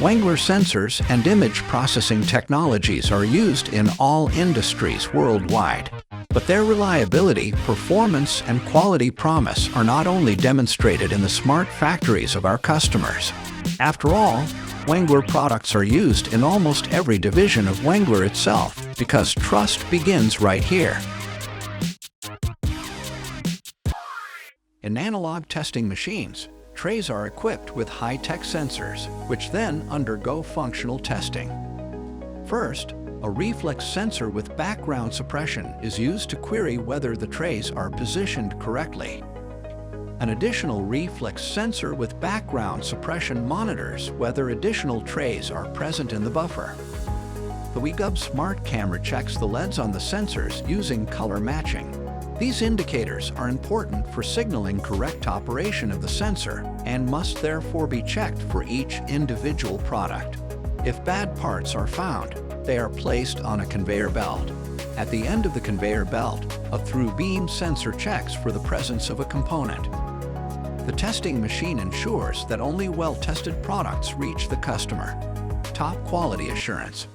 wenglor sensors and image processing technologies are used in all industries worldwide. But their reliability, performance, and quality promise are not only demonstrated in the smart factories of our customers. After all, wenglor products are used in almost every division of wenglor itself, because trust begins right here. In analog testing machines, trays are equipped with high-tech sensors, which then undergo functional testing. First, a reflex sensor with background suppression is used to query whether the trays are positioned correctly. An additional reflex sensor with background suppression monitors whether additional trays are present in the buffer. The weAutomate smart camera checks the LEDs on the sensors using color matching. These indicators are important for signaling correct operation of the sensor and must therefore be checked for each individual product. If bad parts are found, they are placed on a conveyor belt. At the end of the conveyor belt, a through-beam sensor checks for the presence of a component. The testing machine ensures that only well-tested products reach the customer. Top quality assurance.